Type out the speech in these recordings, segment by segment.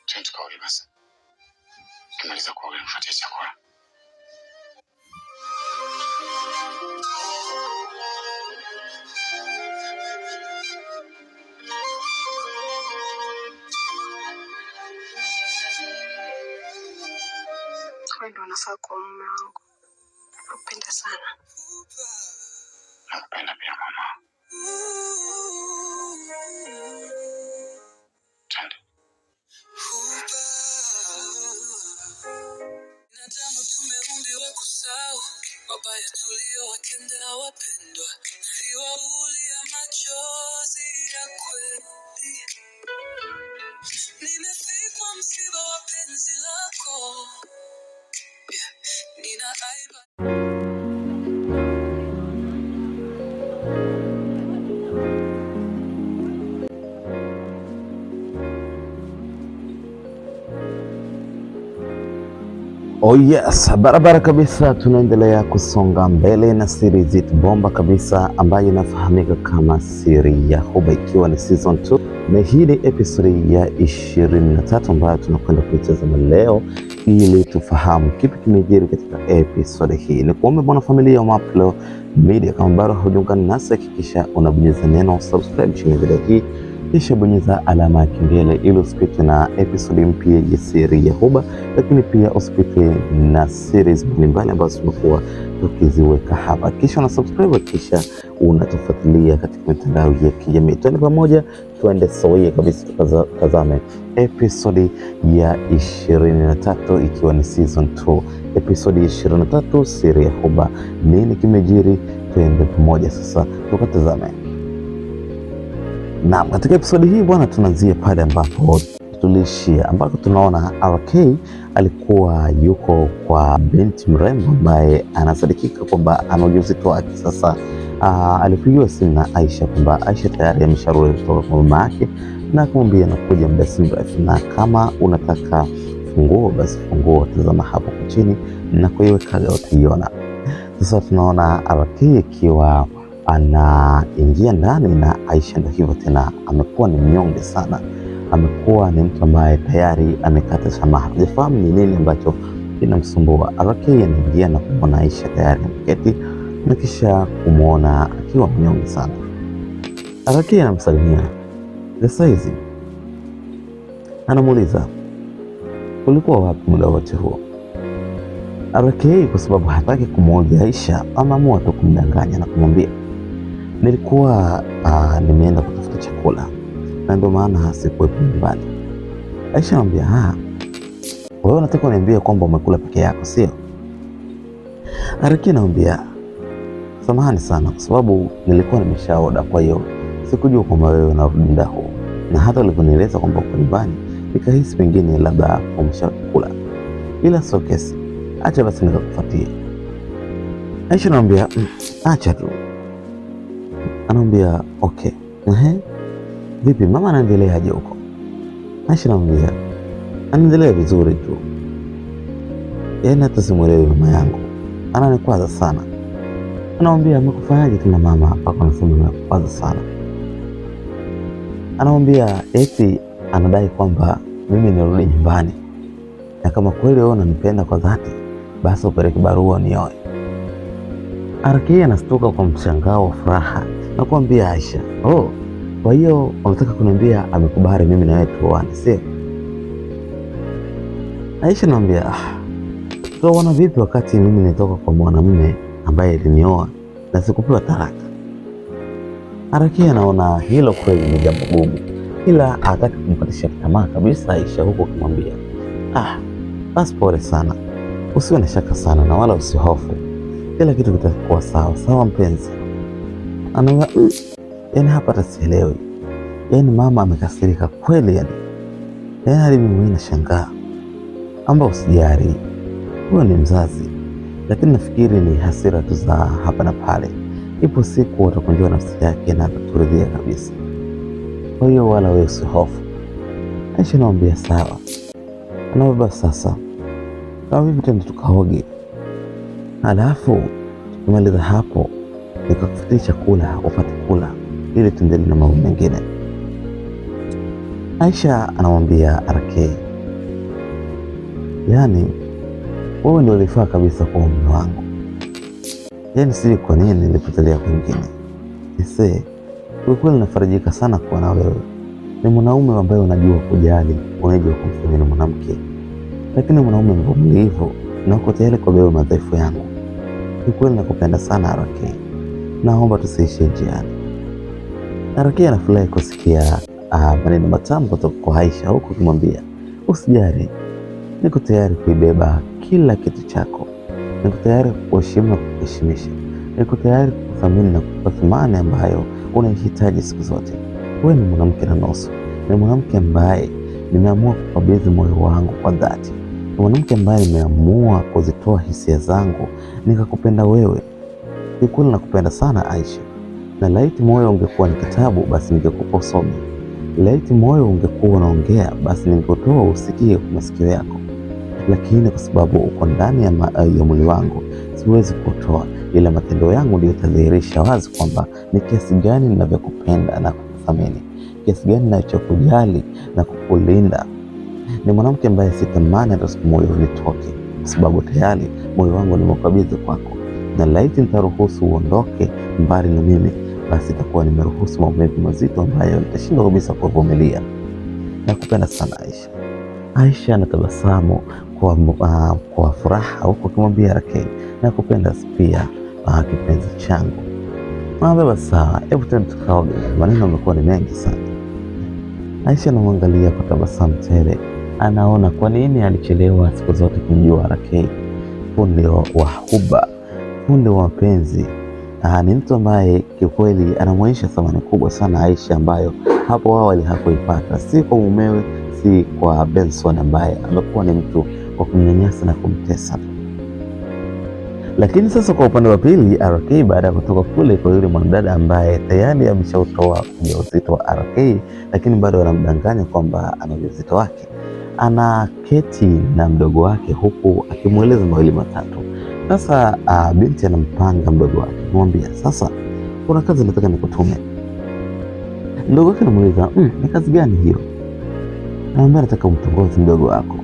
Twende tukaoge basi. Kimaliza kuoga nifuatie chakula. Wewe ndo unafaa kuwa mume wangu. Nakupenda sana. Nakupenda pia mama. Twende. Binadamu tumeumbiwa kusahau mabaya tuliyowatendea wapendwa, siwaulia machozi ya kweli. Nimefikwa msiba wa penzi lako, nina aiba. Oh yes, barabara kabisa, tunaendelea kusonga mbele na series yetu bomba kabisa ambayo inafahamika kama Siri ya Huba, ikiwa ni season 2 na hii ni episode ya 23 ambayo tunakwenda kuitazama leo ili tufahamu kipi kimejiri katika episode hii. Ni kuombe mwana familia wa Mapro Media, kama bado hujaungana nasi hakikisha unabonyeza neno subscribe chini ya video hii, kisha bonyeza alama ya kengele ili usipitwe na episode mpya ya Siri ya Huba, lakini pia usipitwe na series mbalimbali ambazo tumekuwa tukiziweka hapa. Kisha una subscribe, kisha unatufuatilia katika mitandao ya kijamii. Twende pamoja, tuende sawia kabisa tukazame episode ya 23 ikiwa ni season 2. Episode ya 23 Siri ya Huba. Nini kimejiri? Twende pamoja sasa tukatazame. Na katika episode hii bwana, tunaanzia pale ambapo tulishia, ambako tunaona RK alikuwa yuko kwa binti mrembo ambaye anasadikika kwamba ana ujauzito wake. Sasa alipigiwa simu na Aisha kwamba Aisha tayari amesharudi kutoka kwa mama yake na kumwambia anakuja muda si mrefu, na kama unataka funguo basi funguo tazama hapo chini na kuiweka utaiona. Sasa tunaona RK ikiwa anaingia ndani na Aisha ndio hivyo tena, amekuwa ni mnyonge sana, amekuwa ni mtu ambaye tayari amekata tamaa, hajafahamu ni nini ambacho kinamsumbua. RK anaingia na kumwona Aisha tayari ameketi na kisha kumwona akiwa mnyonge sana. RK anamsalimia, "Sasa hizi?" Anamuuliza, "Ulikuwa wapi muda wote huo?" RK kwa sababu hataki kumwoja Aisha, ameamua tu kumdanganya na kumwambia, "Nilikuwa nimeenda kutafuta chakula na ndio maana sikuwepo nyumbani." Aisha anamwambia, "Wewe unataka uniambie kwamba umekula peke yako, sio?" RK anamwambia, "Samahani sana kwa sababu nilikuwa nimeshaoda, kwa hiyo sikujua kwamba wewe unarudi muda huu, na hata uliponieleza kwamba uko nyumbani nikahisi pengine labda umeshakula, ila sio kesi, acha basi nikakufuatie." Aisha anamwambia, "Acha tu." Anamwambia, "Okay. Vipi mama anaendeleaje huko?" Aisha anamwambia, "Anaendelea vizuri tu. Yaani hata simuelewi mama yangu. Ananikwaza sana." Anamwambia, "Amekufanyaje tena mama hapa kwa nasema amekwaza sana?" Anamwambia eti anadai kwamba mimi nirudi nyumbani, na kama kweli wewe unanipenda kwa dhati basi upeleke barua nioe. RK anastuka kwa mshangao wa furaha na kuambia Aisha, kwa hiyo unataka kuniambia amekubali mimi na wewe tuoane, sio?" Aisha anamwambia, "Tuoana vipi wakati mimi nitoka kwa mwanamume ambaye alinioa na sikupewa talaka?" RK anaona hilo kweli ni jambo gumu, ila hataki kumkatisha tamaa kabisa Aisha, huko kumwambia, "Basi pole sana. Usiwe na shaka sana na wala usihofu. Kila kitu kitakuwa sawa sawa mpenzi." Anaona yaani hapa tasielewi. Yaani mama amekasirika kweli yani. Yaani hadi mimi nashangaa. "Amba usijali. Wewe ni mzazi. Lakini nafikiri ni hasira tu za hapa na pale. Ipo siku utakunjua nafsi yake na ataturidhia kabisa. Kwa hiyo wala wewe usihofu." Aisha anamwambia sawa. Anaomba sasa, "Kama hivi tena tukaoge. Alafu tumaliza hapo nikakufutia chakula upate kula ili tuendelee na mambo mengine." Aisha anamwambia RK, Yaani wewe ndio ulifaa kabisa kwa mume wangu. Yaani sijui kwa nini nilipotelea kwingine. Kwa kweli nafarijika sana kuwa na wewe. Ni mwanaume ambaye unajua kujali, unajua kumthamini mwanamke. Lakini mwanaume mvumilivu na uko tayari kubeba madhaifu yangu. Kwa kweli nakupenda sana RK. Naomba tusiishie njiani. RK anafurahi kusikia maneno matamu kutoka kwa Aisha, huku kumwambia, usijali, niko tayari kuibeba kila kitu chako. Niko tayari kukuheshimu na kukuheshimisha. Niko tayari kukuthamini na kukupa thamani ambayo unahitaji siku zote. Wewe ni mwanamke na nusu. Ni mwanamke ambaye nimeamua kukabidhi moyo wangu kwa dhati. Ni mwanamke ambaye nimeamua kuzitoa hisia zangu nikakupenda wewe. Kwa kweli nakupenda sana Aisha. Na laiti moyo ungekuwa ni kitabu, basi ningekupa usome. Laiti moyo ungekuwa unaongea, basi ningekutoa usikie kwa masikio yako. Lakini kwa sababu uko ndani ya mwili wangu, siwezi kutoa, ila matendo yangu ndio yatadhihirisha wazi kwamba ni kiasi gani ninavyokupenda na kukuthamini, kiasi gani ninachokujali na kukulinda. Ni mwanamke ambaye sitamani hata siku moja unitoke, kwa sababu tayari moyo wangu nimekabidhi kwako. Na laiti nitaruhusu uondoke mbali na mimi, basi itakuwa nimeruhusu maumivu mazito ambayo nitashindwa kabisa kuvumilia. Nakupenda sana Aisha. Aisha anatabasamu kwa furaha huko akimwambia RK, nakupenda pia kipenzi changu. Baba sawa, hebu tena tukaoge, maneno yamekuwa ni mengi sana. Aisha anamwangalia kwa tabasamu tele. Anaona kwa nini alichelewa siku zote kumjua RK. Fundi wa huba, fundi wa mapenzi. Ni mtu ambaye kiukweli anamwonyesha thamani kubwa sana Aisha, ambayo hapo awali hakuipata, si kwa mumewe, si kwa Benson ambaye amekuwa ni mtu wa kumnyanyasa na kumtesa. Lakini sasa kwa upande wa pili, RK baada ya kutoka kule kwa yule mwanadada ambaye tayari ameshautoa ujauzito wa RK, lakini bado anamdanganya kwamba ana ujauzito wake, anaketi na mdogo wake huku akimueleza mawili matatu. Sasa binti anampanga mdogo wake, kumwambia, sasa kuna kazi nataka nikutume. Mdogo wake anamuuliza, ni kazi gani hiyo? Anamwambia, nataka umtongoze mdogo wako.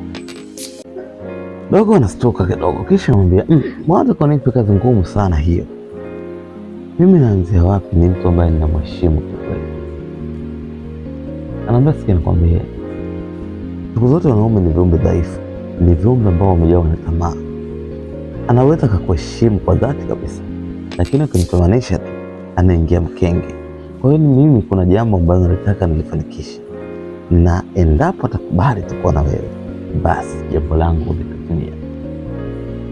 Mdogo anastuka kidogo, kisha anamwambia, mwanzo kwa nini kazi ngumu sana hiyo? Mimi naanzia wapi? Ni mtu ambaye ninamheshimu kweli. Anamwambia, sikia nikwambie, siku zote wanaume ni viumbe dhaifu, ni viumbe ambao wamejawa na tamaa. Anaweza kukuheshimu kwa dhati kabisa, lakini ukimtamanisha tu anaingia mkenge. Kwa hiyo mimi kuna jambo ambalo nataka nilifanikishe, na endapo atakubali tukuwa na wewe, basi jambo langu litatimia.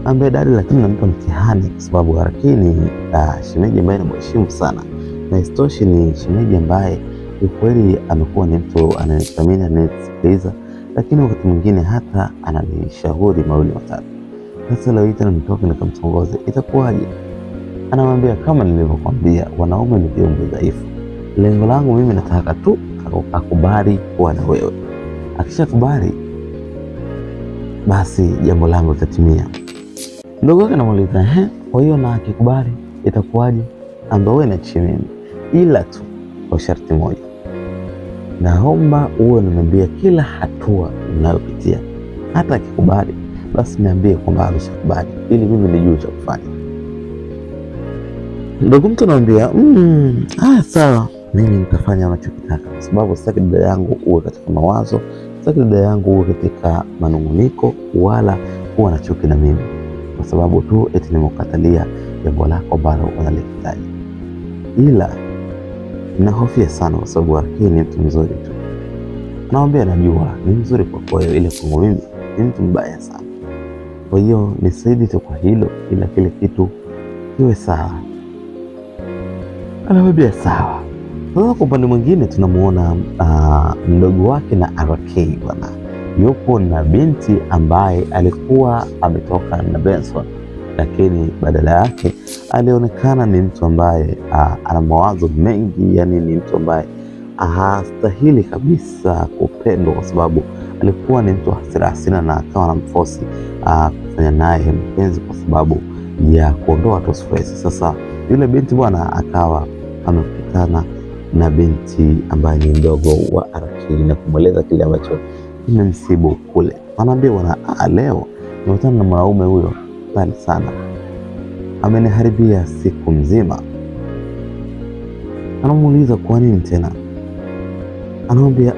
Ambaye dada, lakini nampa mtihani kwa sababu RK ni shemeji ambaye namheshimu sana, na istoshi ni shemeji ambaye kweli amekuwa ni mtu ananithamini, ananisikiliza, lakini wakati mwingine hata ananishauri mawili matatu. Sasa leo tena nitoke nikamtongoze, itakuwaje? Anamwambia, kama nilivyokuambia, wanaume ni viumbe dhaifu. Lengo langu mimi nataka tu akubali kuwa na wewe. Akishakubali, basi jambo langu litatimia. Ndogo wake anamuuliza, kwa hiyo na akikubali itakuwaje? Ambaye wewe niachie mimi, ila tu kwa sharti moja. Naomba uwe unaniambia kila hatua unayopitia. Hata akikubali, basi niambie kwamba ameshakubali, ili mimi nijue cha kufanya. Ndogo mtu anamwambia, sawa, mimi nitafanya unachokitaka, kwa sababu sitaki dada yangu uwe katika mawazo, sitaki dada yangu uwe katika manunguniko, wala kuwa na chuki na mimi, kwa sababu tu eti nimekatalia jambo lako ambalo unalihitaji. Ila ninahofia sana kwa sababu RK ni mtu mzuri tu. Naomba, najua ni mzuri kwa kweli, ile kwangu mimi ni mtu mbaya sana. Kwa hiyo nisaidie tu kwa hilo, ila kile kitu kiwe sawa. Anamwambia sawa. Sasa kwa upande mwingine tunamuona mdogo wake na RK bwana. Yupo na binti ambaye alikuwa ametoka na Benson, lakini badala yake alionekana ni mtu ambaye ana mawazo mengi, yani ni mtu ambaye hastahili kabisa kupendwa, kwa sababu alikuwa ni mtu hasira na akawa na mfosi kufanya naye mpenzi kwa sababu ya kuondoa tu stress. Sasa yule binti bwana akawa amekutana na binti ambaye ni mdogo wa RK na kumweleza kile ambacho imemsibu kule. Anaambia bwana, leo nimekutana na mwanaume huyo mbali sana, ameniharibia siku mzima. Anamuuliza kwa nini tena? Anamwambia